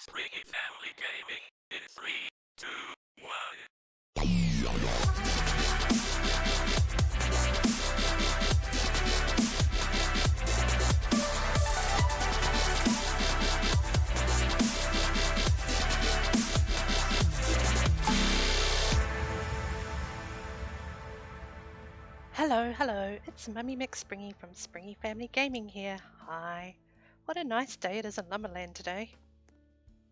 Springy Family Gaming in 3, 2, 1. Hello, it's Mummy McSpringy from Springy Family Gaming here. Hi. What a nice day it is in Lumberland today.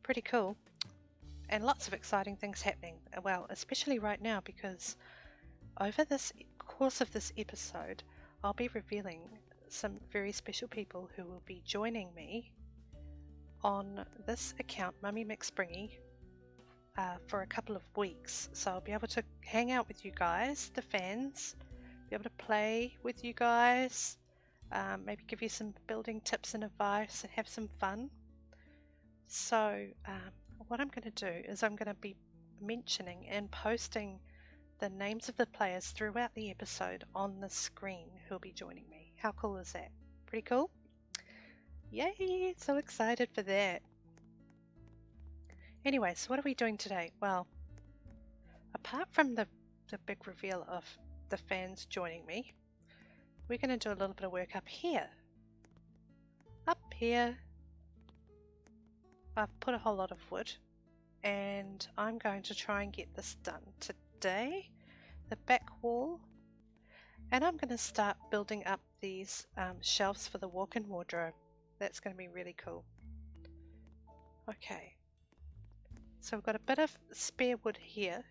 Pretty cool. And lots of exciting things happening. Well, especially right now because over this course of this episode, I'll be revealing some very special people who will be joining me on this account, Mummy McSpringy, for a couple of weeks. So I'll be able to hang out with you guys, the fans, be able to play with you guys, maybe give you some building tips and advice and have some fun. So what I'm going to do is I'm going to be mentioning and posting the names of the players throughout the episode on the screen who'll be joining me. How cool is that? Pretty cool? Yay! So excited for that. Anyway, so what are we doing today? Well, apart from the big reveal of the fans joining me, we're going to do a little bit of work up here. Up here, I've put a whole lot of wood and I'm going to try and get this done today, the back wall, and I'm going to start building up these shelves for the walk-in wardrobe. That's going to be really cool. Okay, so we've got a bit of spare wood here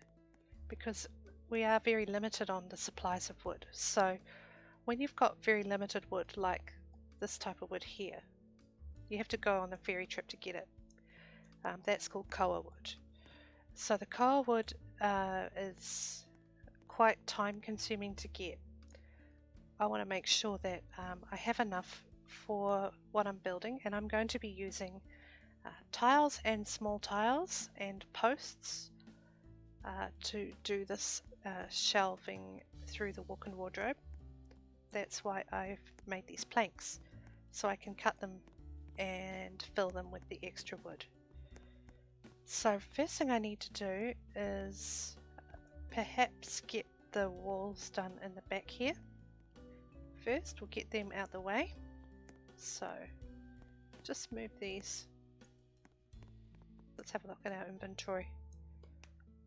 because we are very limited on the supplies of wood. So when you've got very limited wood like this type of wood here, you have to go on a ferry trip to get it. That's called koa wood. So the koa wood is quite time consuming to get. I want to make sure that I have enough for what I'm building, and I'm going to be using tiles and small tiles and posts to do this shelving through the walk-in wardrobe. That's why I've made these planks, so I can cut them and fill them with the extra wood. So first thing I need to do is perhaps get the walls done in the back here. First we'll get them out the way. So just move these. Let's have a look at our inventory.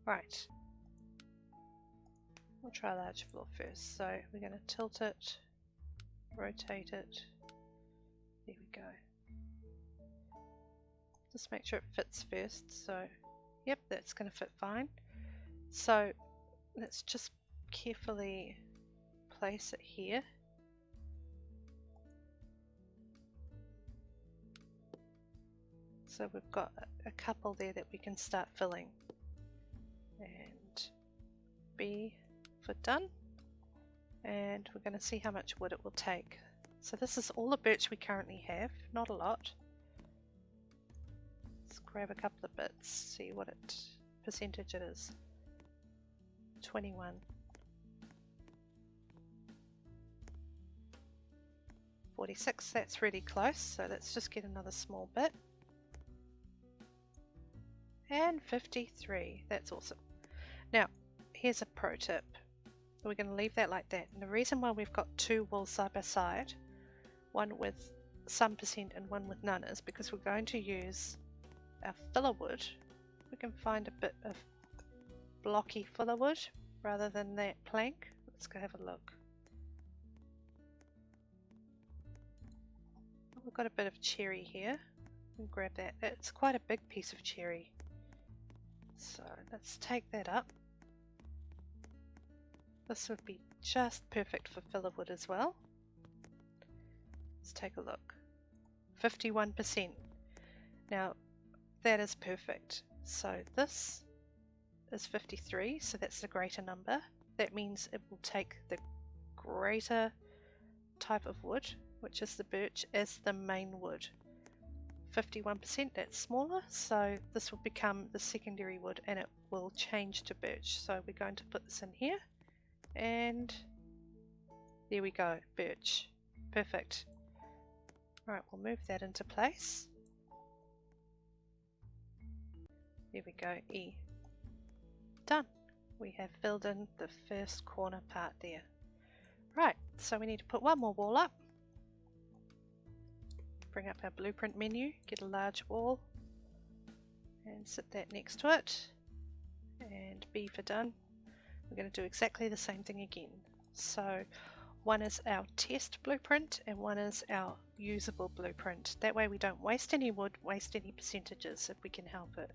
Right, we'll try large floor first. So we're going to tilt it, rotate it. There we go. Just make sure it fits first. So yep, that's going to fit fine. So let's just carefully place it here. So we've got a couple there that we can start filling. And B for done. And we're going to see how much wood it will take. So this is all the birch we currently have, not a lot. Let's grab a couple of bits, see what percentage it is. 21. 46, that's really close, so let's just get another small bit. And 53, that's awesome. Now, here's a pro tip. We're going to leave that like that. And the reason why we've got two walls side by side, one with some percent and one with none, is because we're going to use our filler wood. We can find a bit of blocky filler wood rather than that plank. Let's go have a look. We've got a bit of cherry here. We'll grab that. It's quite a big piece of cherry. So let's take that up. This would be just perfect for filler wood as well. Let's take a look. 51%. Now that is perfect. So this is 53, so that's the greater number. That means it will take the greater type of wood, which is the birch, as the main wood. 51%, that's smaller, so this will become the secondary wood and it will change to birch. So we're going to put this in here, and there we go, birch. Perfect. Alright, we'll move that into place. There we go, E. Done. We have filled in the first corner part there. Right, so we need to put one more wall up. Bring up our blueprint menu, get a large wall, and sit that next to it. And B for done. We're going to do exactly the same thing again. So one is our test blueprint and one is our usable blueprint. That way we don't waste any wood, waste any percentages if we can help it.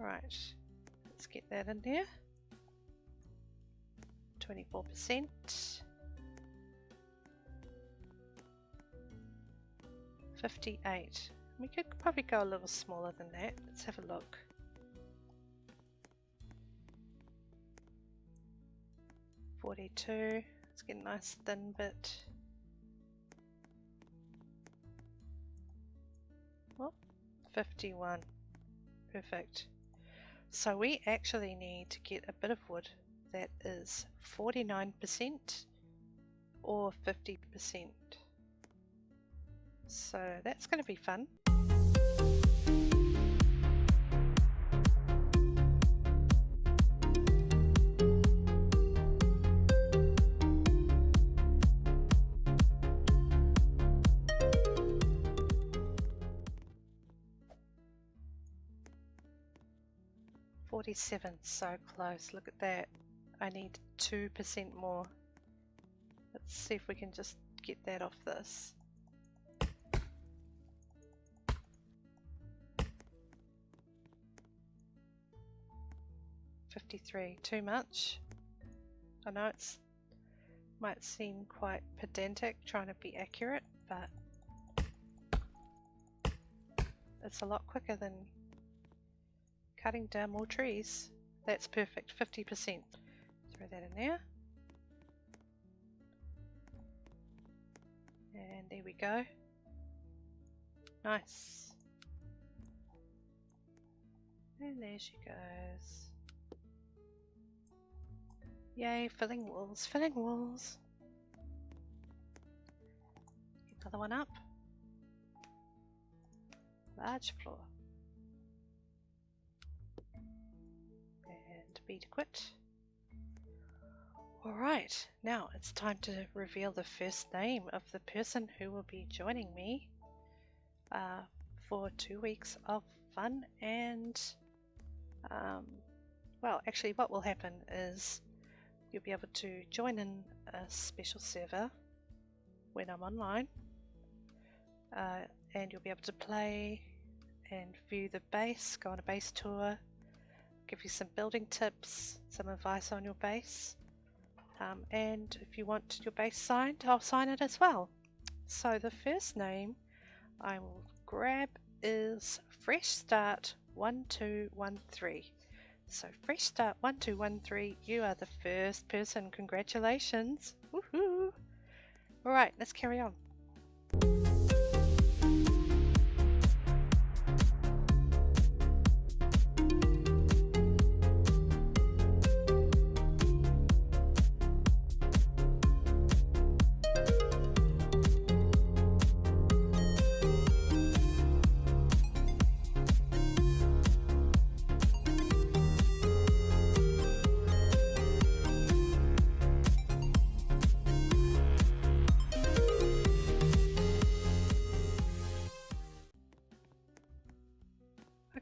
Right, let's get that in there. 24%. 58. We could probably go a little smaller than that. Let's have a look. Let's get a nice thin bit. Oh, 51. Perfect. So we actually need to get a bit of wood that is 49% or 50%. So that's going to be fun. So close. Look at that. I need 2% more. Let's see if we can just get that off this. Too much. I know it's might seem quite pedantic trying to be accurate, but it's a lot quicker than cutting down more trees. That's perfect. 50%. Throw that in there. And there we go. Nice. And there she goes. Yay, filling walls, filling walls. Get another one up. Large floor. And B to quit. Alright, now it's time to reveal the first name of the person who will be joining me for 2 weeks of fun. And well, actually what will happen is you'll be able to join in a special server when I'm online, and you'll be able to play and view the base, go on a base tour, give you some building tips, some advice on your base, and if you want your base signed, I'll sign it as well. So the first name I will grab is Fresh Start 1213. So Fresh Start 1213, you are the first person. Congratulations. Woohoo! Alright, let's carry on.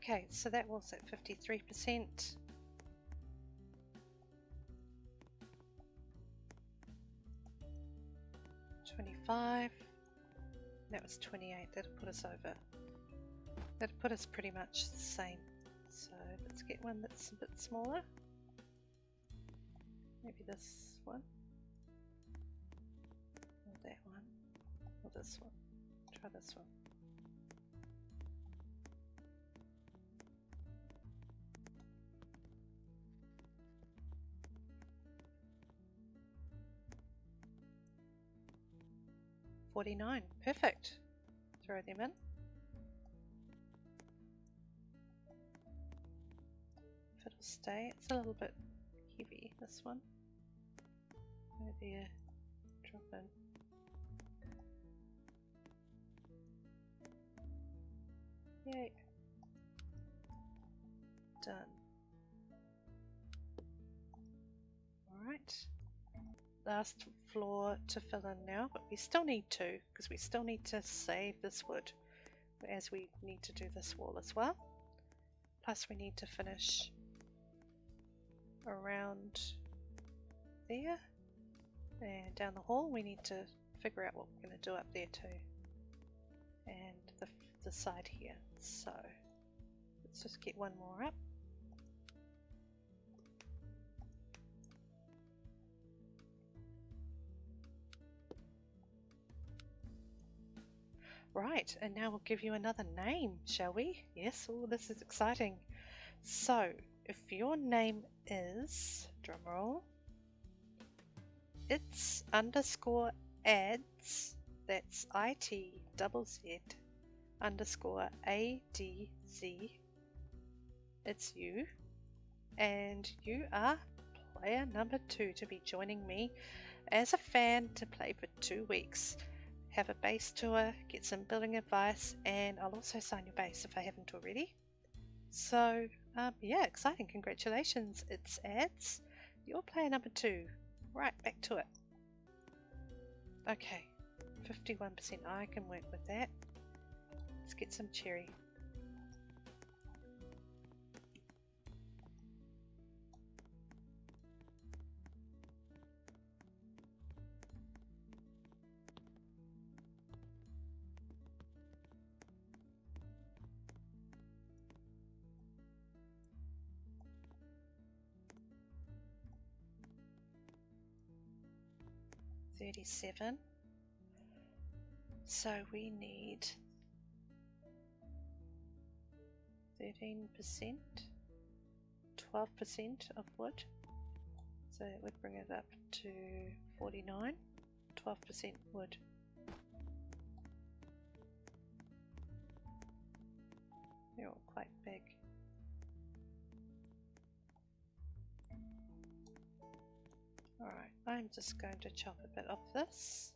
Okay, so that was at 53%. That was 28. That'll put us over. That'll put us pretty much the same. So let's get one that's a bit smaller. Maybe this one. Or that one. Or this one. Try this one. $49. Perfect. Throw them in. If it'll stay, it's a little bit heavy, this one. Go there, drop in. Yay. Done. Alright. Last floor to fill in now, but we still need two because we still need to save this wood as we need to do this wall as well. Plus we need to finish around there, and down the hall we need to figure out what we're going to do up there too, and the side here. So let's just get one more up. Right, and now we'll give you another name, shall we? Yes, oh, this is exciting. So, if your name is, drumroll, it's underscore ads, that's ITZZ underscore ADZ, it's you, and you are player number 2 to be joining me as a fan to play for 2 weeks. Have a base tour, get some building advice, and I'll also sign your base if I haven't already. So, yeah, exciting. Congratulations. It's ads. You're player number 2. Right, back to it. Okay, 51%. I can work with that. Let's get some cherry. $37. So we need 13%, 12% of wood. So that would bring it up to 49, 12% wood. They're all quite big. Alright, I'm just going to chop a bit off this.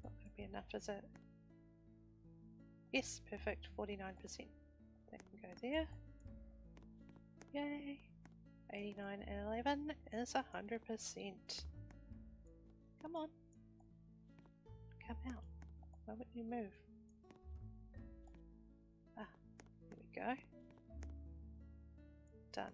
Not going to be enough, is it? Yes, perfect, 49%. That can go there. Yay! 89 and 11 is 100%. Come on. Come out. Why wouldn't you move? Ah, here we go. Done.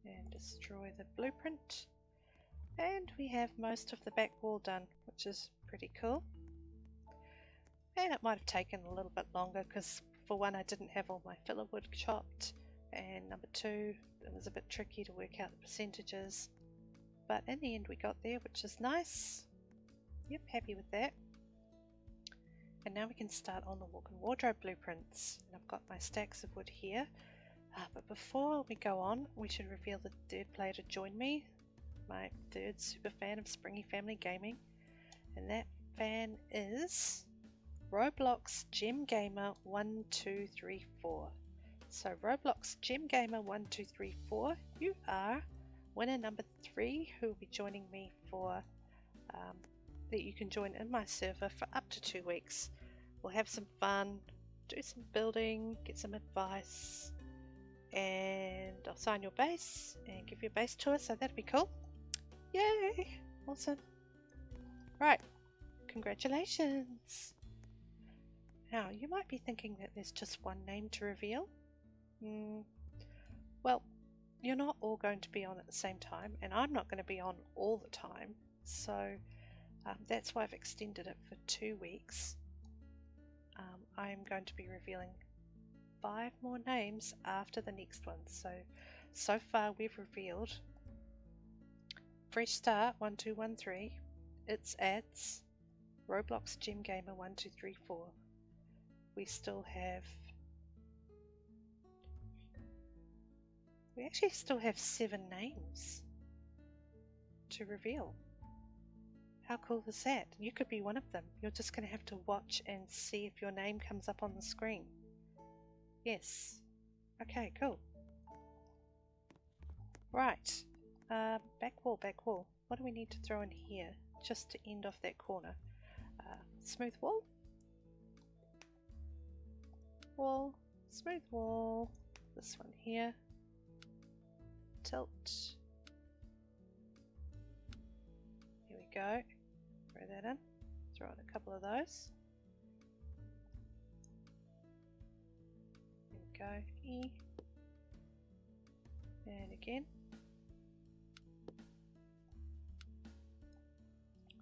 And destroy the blueprint. And we have most of the back wall done, which is pretty cool. And it might have taken a little bit longer because for one I didn't have all my filler wood chopped, and number 2 it was a bit tricky to work out the percentages, but in the end we got there, which is nice. Yep, happy with that. And now we can start on the walk-in wardrobe blueprints, and I've got my stacks of wood here. But before we go on, we should reveal the third player to join me, my third super fan of Springy Family Gaming, and that fan is Roblox Gem Gamer 1234. So Roblox Gem Gamer 1234, you are winner number 3 who will be joining me for that you can join in my server for up to 2 weeks. We'll have some fun, do some building, get some advice, and I'll sign your base and give you a base tour, so that'll be cool. Yay! Awesome. Right, congratulations. Now, you might be thinking that there's just one name to reveal. Well, you're not all going to be on at the same time, and I'm not going to be on all the time, so that's why I've extended it for 2 weeks. I am going to be revealing 5 more names after the next one. So far we've revealed Fresh Start 1213, It's Ads, Roblox Gem Gamer 1234, we actually still have 7 names to reveal. How cool is that? You could be one of them. You're just going to have to watch and see if your name comes up on the screen. Yes. Okay, cool. Right. Back wall, back wall. What do we need to throw in here just to end off that corner? Smooth wall. Wall. Smooth wall. This one here. Tilt. Here we go. Throw that in. Throw in a couple of those. There we go. E. And again.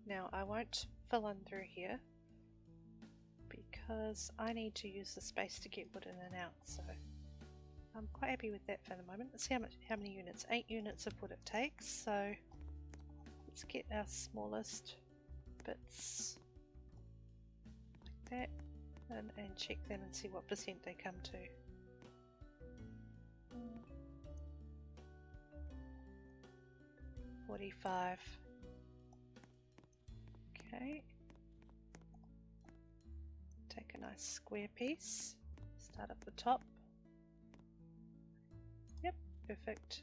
Now I won't fill in through here because I need to use the space to get wood in and out, so I'm quite happy with that for the moment. Let's see how many units. 8 units of wood it takes, so let's get our smallest bits like that and check them and see what percent they come to. 45. Okay. Take a nice square piece. Start at the top. Yep, perfect.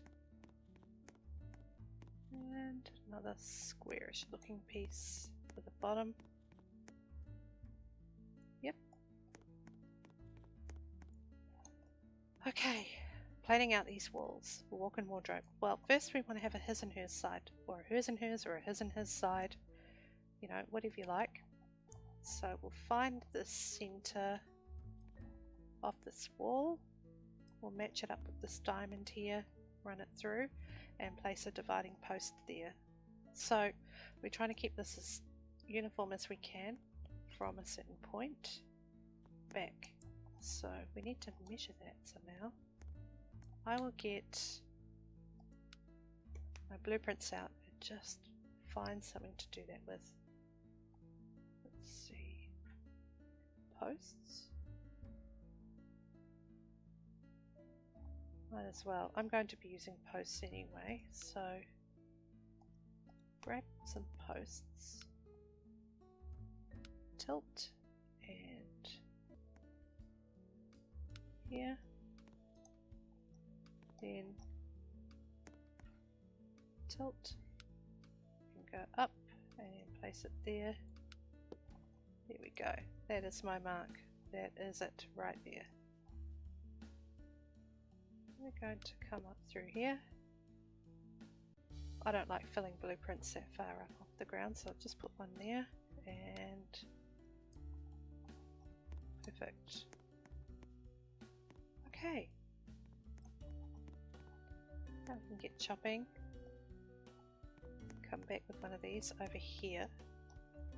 And another squarish looking piece for the bottom. Yep. Okay, planning out these walls. Walk-in wardrobe. Well, first we want to have a his and hers side, or a hers and hers, or a his and his side. You know, whatever you like. So we'll find the center of this wall. We'll match it up with this diamond here, run it through, and place a dividing post there. So we're trying to keep this as uniform as we can from a certain point back. So we need to measure that somehow. I will get my blueprints out and just find something to do that with. Let's see. Posts. Might as well. I'm going to be using posts anyway, so grab some posts, tilt, and here, then tilt, and go up and place it there. There we go. That is my mark. That is it right there. We're going to come up through here. I don't like filling blueprints that far up off the ground, so I'll just put one there and perfect. Okay. Now we can get chopping. Come back with one of these over here,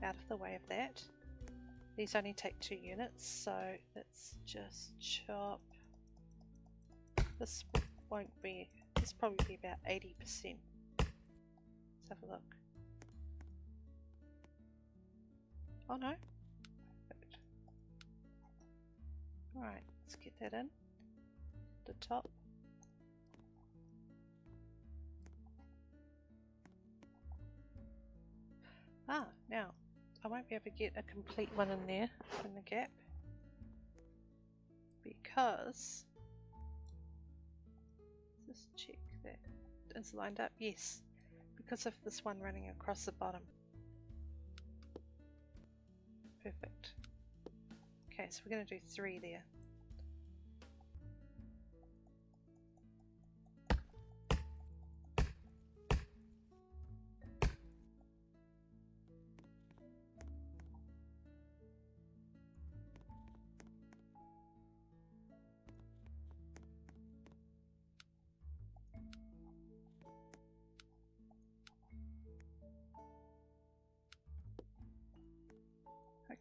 out of the way of that. These only take 2 units, so let's just chop. This won't be, this will probably be about 80%. Let's have a look. Oh no. Perfect. Alright, let's get that in. The top. Ah, now I won't be able to get a complete one in there in the gap because just check that it's lined up. Yes, because of this one running across the bottom. Perfect. Okay, so we're going to do 3 there.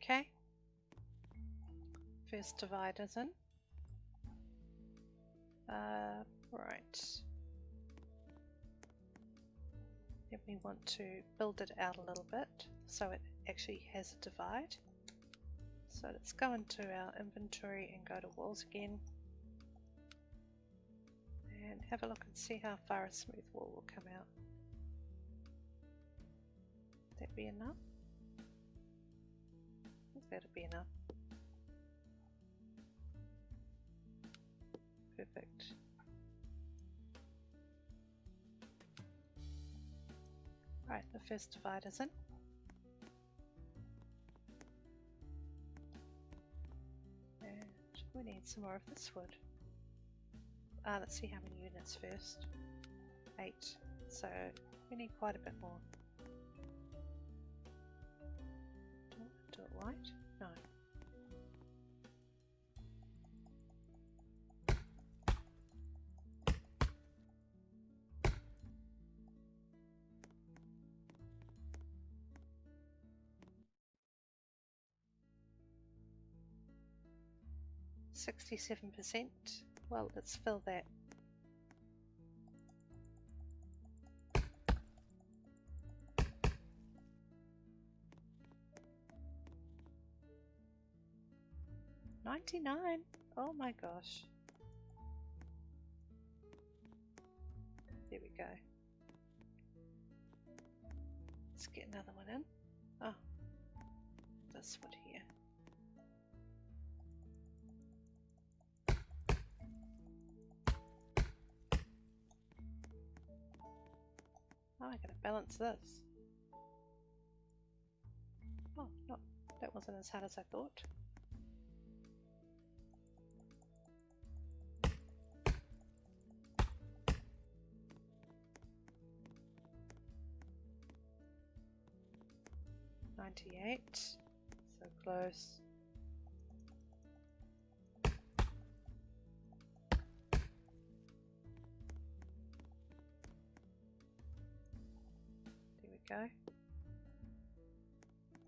Okay, first divider's in. Right. Then we want to build it out a little bit so it actually has a divide. So let's go into our inventory and go to walls again. And have a look and see how far a smooth wall will come out. Would that be enough? I think that'll be enough. Perfect. Right, the first divider's in. And we need some more of this wood. Let's see how many units first. 8. So we need quite a bit more. Do it white? No. %. Well, let's fill that. $99. Oh my gosh. There we go. Let's get another one in. Oh, this wood here. Oh, I gotta balance this. Oh, no, that wasn't as hard as I thought. $98, so close. There we go.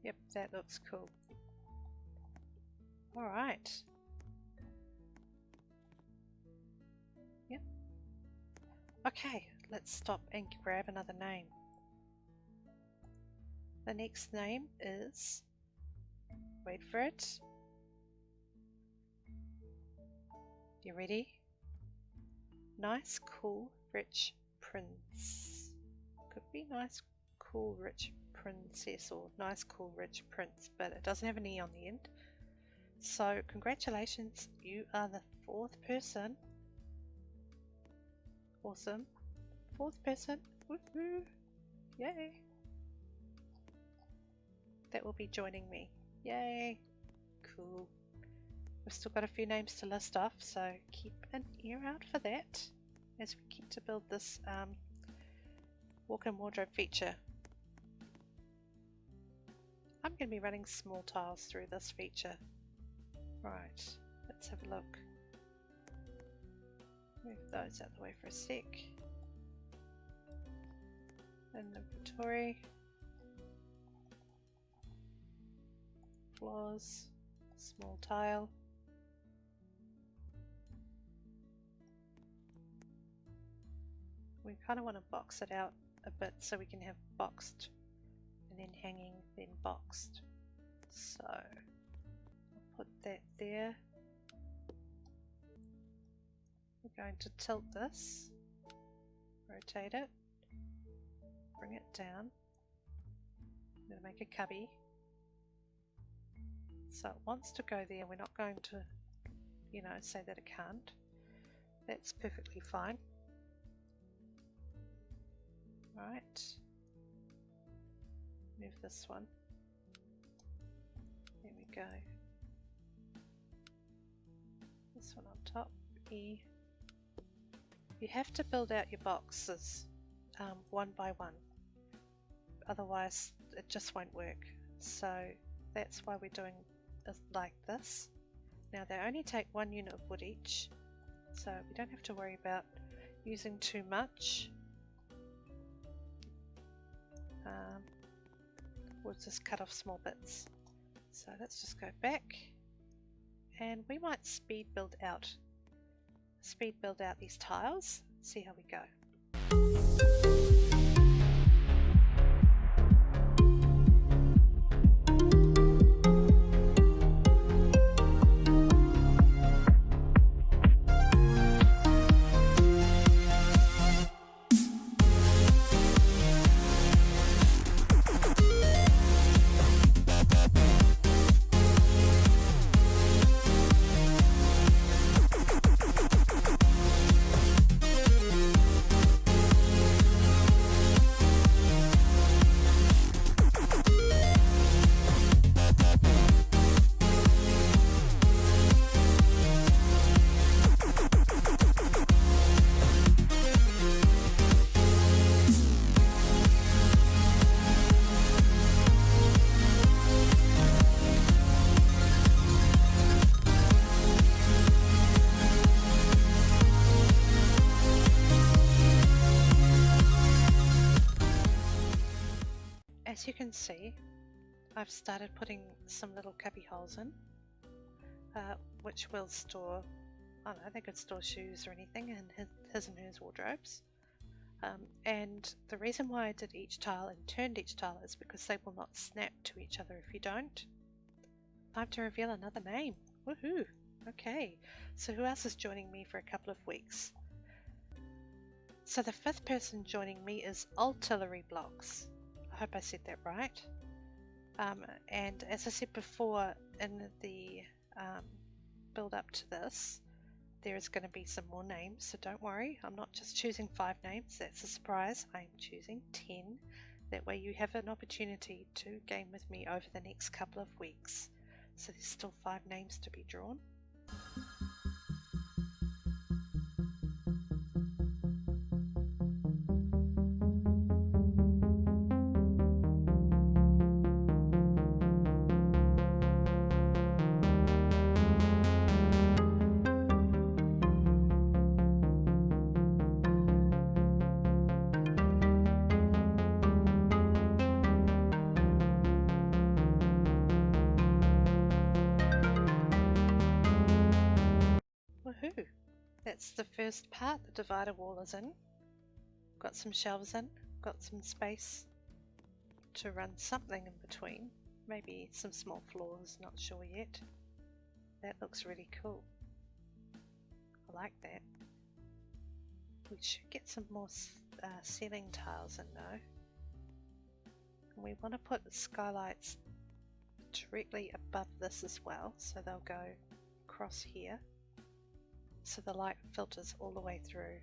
Yep, that looks cool. All right. Yep. Okay, let's stop and grab another name. The next name is, wait for it. You ready? Nice, cool, rich prince. Could be nice, cool, rich princess or nice, cool, rich prince, but it doesn't have an E on the end. So congratulations, you are the 4th person. Awesome. 4th person. Woohoo! Yay! That will be joining me. Yay! Cool. We've still got a few names to list off, so keep an ear out for that as we keep to build this walk-in wardrobe feature. I'm going to be running small tiles through this feature. Right, let's have a look. Move those out of the way for a sec. Inventory. Floors, small tile. We kind of want to box it out a bit so we can have boxed and then hanging, then boxed. So I'll put that there. We're going to tilt this, rotate it, bring it down. I'm going to make a cubby. So it wants to go there. We're not going to, say that it can't. That's perfectly fine. Right. Move this one. There we go. This one on top. E. You have to build out your boxes one by one. Otherwise, it just won't work. So that's why we're doing it like this. Now they only take 1 unit of wood each, so we don't have to worry about using too much. We'll just cut off small bits. So let's just go back and we might speed build out these tiles, see how we go. can see, I've started putting some little cubby holes in, which will store, I don't know, they could store shoes or anything in his and hers wardrobes. And the reason why I did each tile and turned each tile is because they will not snap to each other if you don't. Time to reveal another name. Woohoo! Okay, so who else is joining me for a couple of weeks? So the fifth person joining me is Artillery Blocks. I hope I said that right. And as I said before, in the build up to this, there is going to be some more names, so don't worry. I'm not just choosing 5 names, that's a surprise. I'm choosing 10. That way you have an opportunity to game with me over the next couple of weeks. So there's still 5 names to be drawn. Woohoo! That's the first part the divider wall is in. Got some shelves in, got some space to run something in between. Maybe some small floors, not sure yet. That looks really cool. I like that. We should get some more ceiling tiles in though. And we want to put the skylights directly above this as well, so they'll go across here. So the light filters all the way through,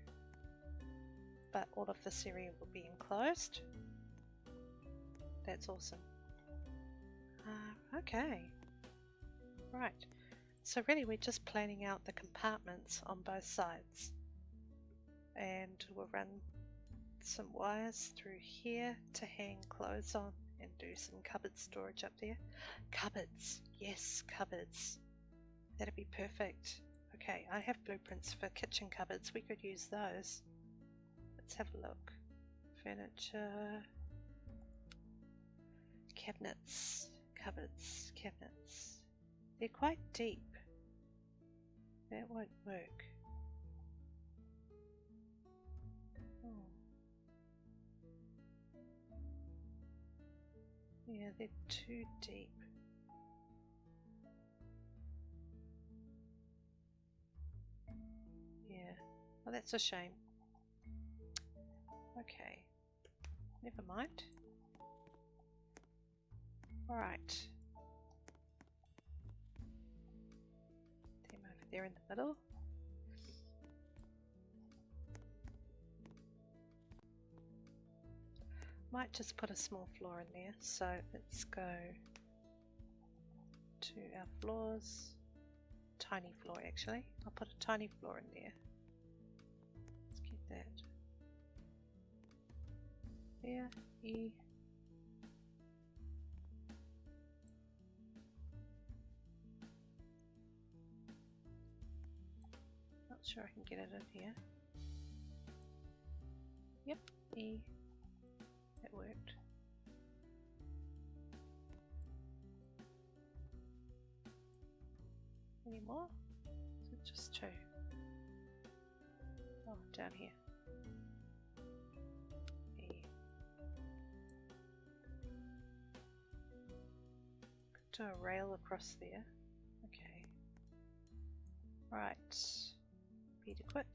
but all of this area will be enclosed. That's awesome. Okay, right, so really we're just planning out the compartments on both sides, and we'll run some wires through here to hang clothes on and do some cupboard storage up there. Cupboards, yes, cupboards, that'd be perfect. Okay, I have blueprints for kitchen cupboards, we could use those. Let's have a look. Furniture, cabinets, cupboards, cabinets. They're quite deep. That won't work. Oh. Yeah, they're too deep. Oh, that's a shame. Okay, never mind. Alright. Them over there in the middle. Might just put a small floor in there, so let's go to our floors. Tiny floor actually. I'll put a tiny floor in there. That there, E. Not sure I can get it in here. Yep, E. That worked. Any more? Is it just 2? Oh, down here. Could do a rail across there. Okay. Right. B to quit.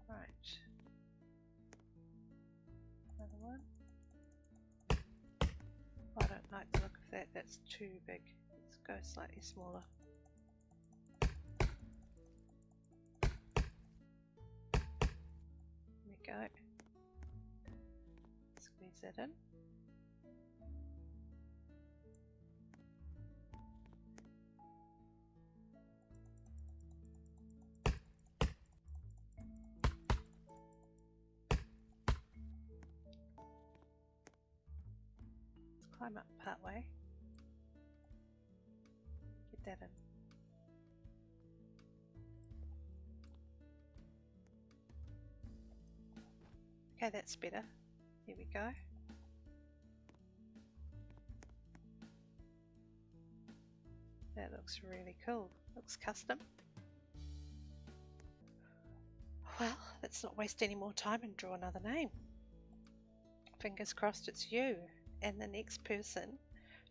Right. Another one. I don't like the look of that, that's too big. Let's go slightly smaller. There we go. Squeeze that in. Climb up part way. Get that in. Okay, that's better. Here we go. That looks really cool. Looks custom. Well, let's not waste any more time and draw another name. Fingers crossed it's you and the next person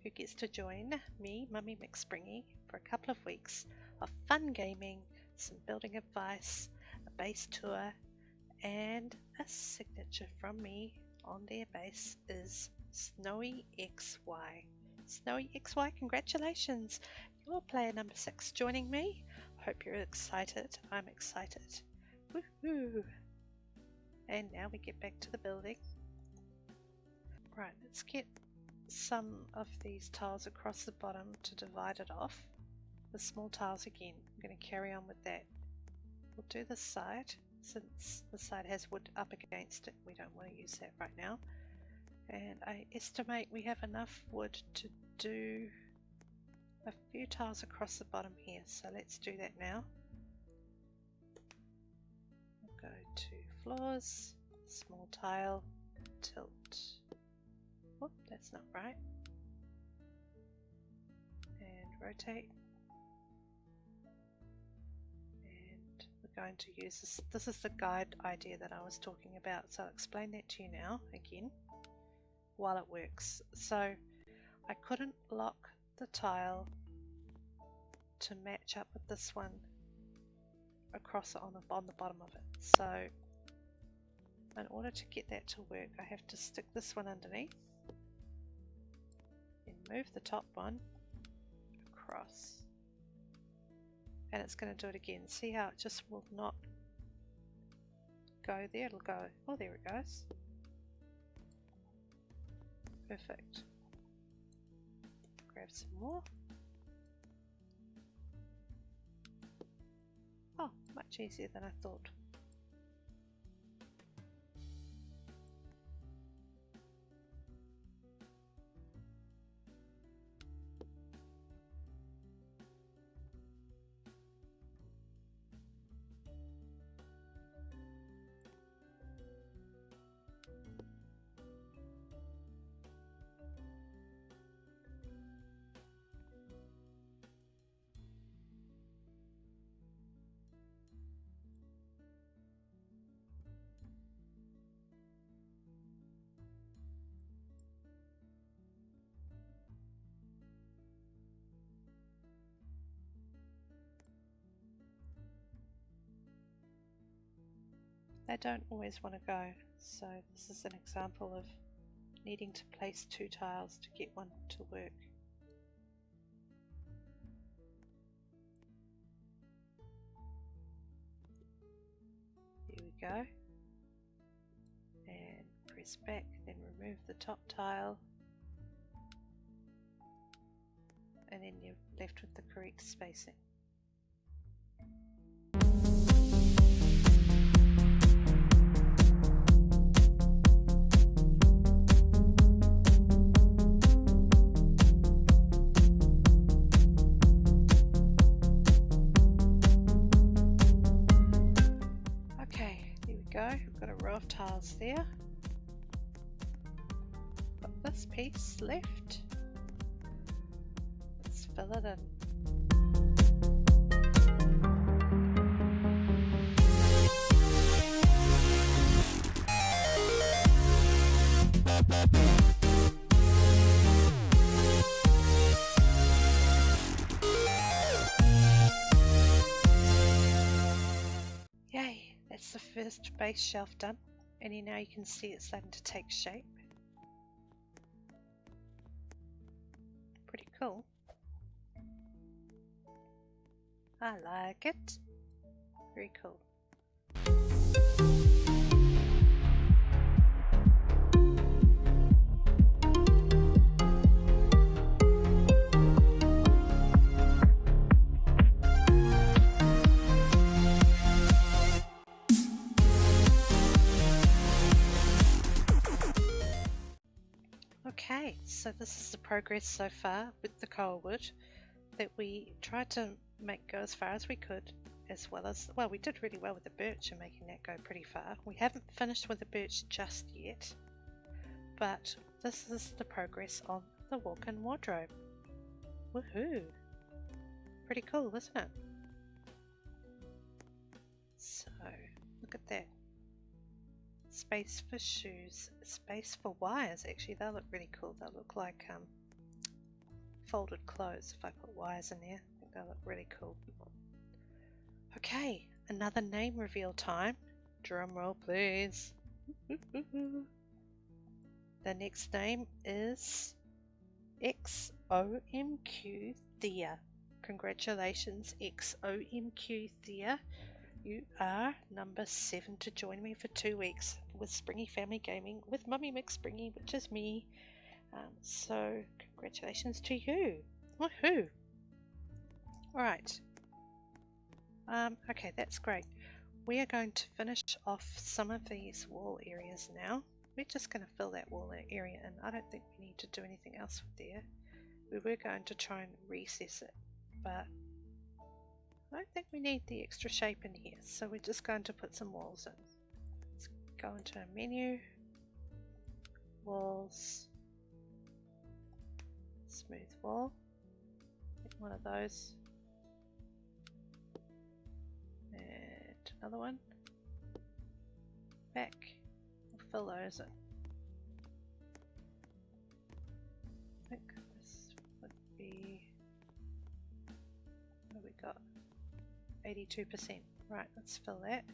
who gets to join me, Mummy McSpringy, for a couple of weeks of fun gaming, some building advice, a base tour, and a signature from me on their base is Snowy XY. Snowy XY, congratulations! You're player number 6 joining me. Hope you're excited. I'm excited. Woohoo! And now we get back to the building. Right, let's get some of these tiles across the bottom to divide it off. The small tiles again. I'm going to carry on with that. We'll do this side since the side has wood up against it. We don't want to use that right now. And I estimate we have enough wood to do a few tiles across the bottom here. So let's do that now. We'll go to floors, small tile, tilt. Oh, that's not right. And rotate. And we're going to use this. This is the guide idea that I was talking about. So I'll explain that to you now again while it works. So I couldn't lock the tile to match up with this one across it on the bottom of it. So in order to get that to work, I have to stick this one underneath. Move the top one across, and it's going to do it again. See how it just will not go there? It'll go, oh, there it goes. Perfect. Grab some more. Oh, much easier than I thought. They don't always want to go, so this is an example of needing to place 2 tiles to get one to work. Here we go. And press back, then remove the top tile. And then you're left with the correct spacing. We've got a row of tiles there. Got this piece left. Let's fill it in. Yay! That's the first base shelf done, and now you can see it's starting to take shape. Pretty cool. I like it. Very cool. Okay, so this is the progress so far with the coal wood that we tried to make go as far as we could, as well as, well, we did really well with the birch and making that go pretty far. We haven't finished with the birch just yet, but this is the progress on the walk-in wardrobe. Woohoo! Pretty cool, isn't it? So, look at that. Space for shoes, space for wires. Actually, they'll look really cool. They'll look like folded clothes if I put wires in there. I think they'll look really cool. Okay, another name reveal time. Drum roll, please. The next name is XOMQ Thea. Congratulations, XOMQ Thea. You are number 7 to join me for 2 weeks with Springy Family Gaming with Mummy McSpringy, which is me. So congratulations to you. Woohoo! Alright. Okay, that's great. We are going to finish off some of these wall areas now. We're just going to fill that wall area in. I don't think we need to do anything else with there. We were going to try and recess it, but I don't think we need the extra shape in here, so we're just going to put some walls in. Let's go into our menu, walls, smooth wall, get one of those, and another one, back, we'll fill those in. I think this would be, what have we got? 82%. Right, let's fill that.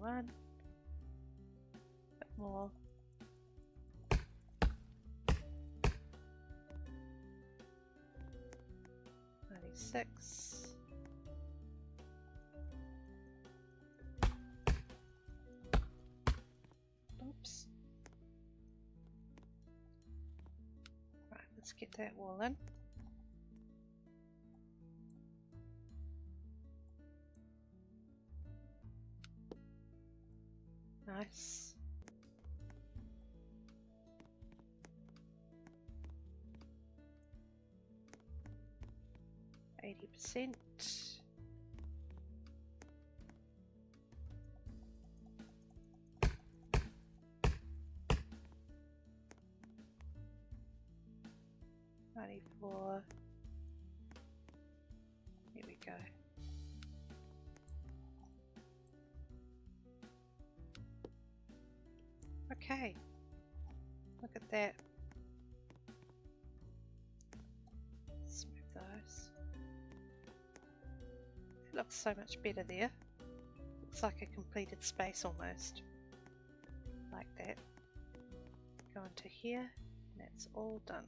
$91. Bit more. $96. Oops. Let's get that wall in. Nice. %. $94. Here we go. Okay, look at that. Smooth those. It looks so much better there. Looks like a completed space almost. Like that. Go into here, and that's all done.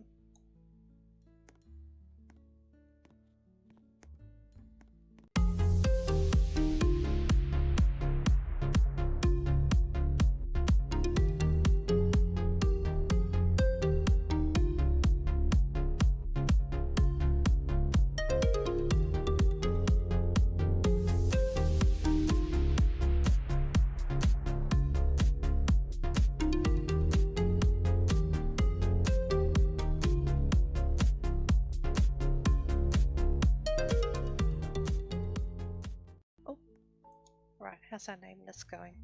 How's our name list going?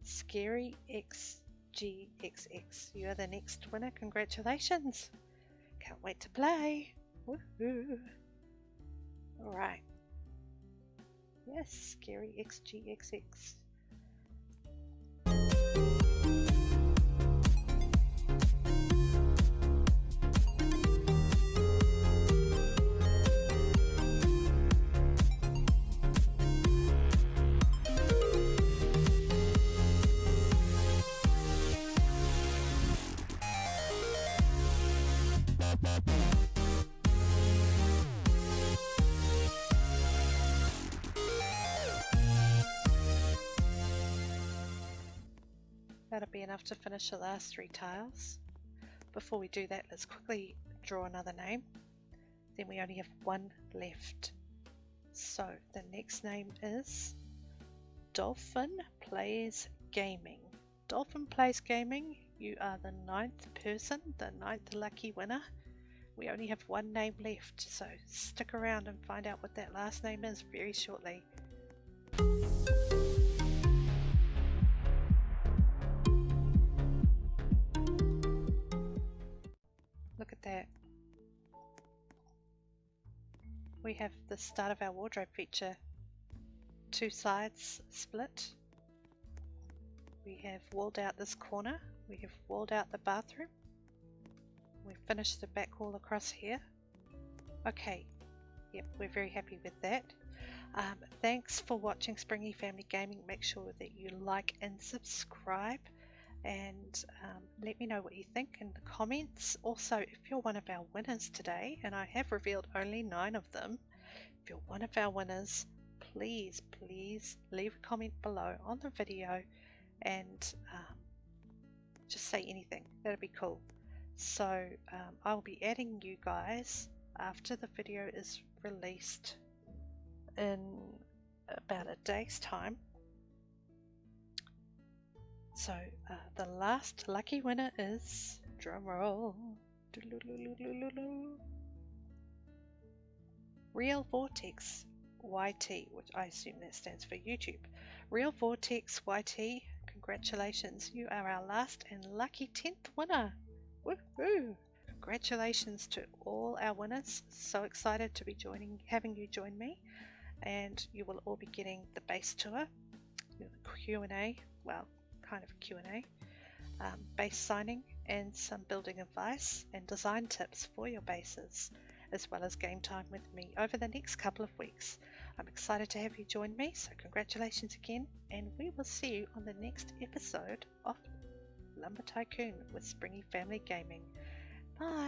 Scary XGXX. You are the next winner. Congratulations. Can't wait to play. Woohoo. Alright. Yes, Scary XGXX. That'll be enough to finish the last 3 tiles. Before we do that, let's quickly draw another name. Then we only have 1 left. So the next name is Dolphin Plays Gaming. Dolphin Plays Gaming, You are the 9th person, the 9th lucky winner. We only have one name left, so stick around and find out what that last name is very shortly. Look at that. We have the start of our wardrobe feature. 2 sides split. We have walled out this corner. We have walled out the bathroom. We've finished the back wall across here. Okay, yep, we're very happy with that. Thanks for watching Springy Family Gaming. Make sure that you like and subscribe, and let me know what you think in the comments. Also, if you're one of our winners today, and I have revealed only 9 of them, if you're one of our winners, please leave a comment below on the video and just say anything. That'd be cool. So I'll be adding you guys after the video is released in about a day's time. So the last lucky winner is, drumroll, Real Vortex YT, which I assume that stands for YouTube. Real Vortex YT, congratulations, you are our last and lucky 10th winner. Woohoo! Congratulations to all our winners. So excited to be having you join me, and you will all be getting the base tour, the Q&A, well, kind of Q&A, base signing, and some building advice and design tips for your bases, as well as game time with me over the next couple of weeks. I'm excited to have you join me, so congratulations again, and we will see you on the next episode of Lumber Tycoon with Springy Family Gaming. Bye!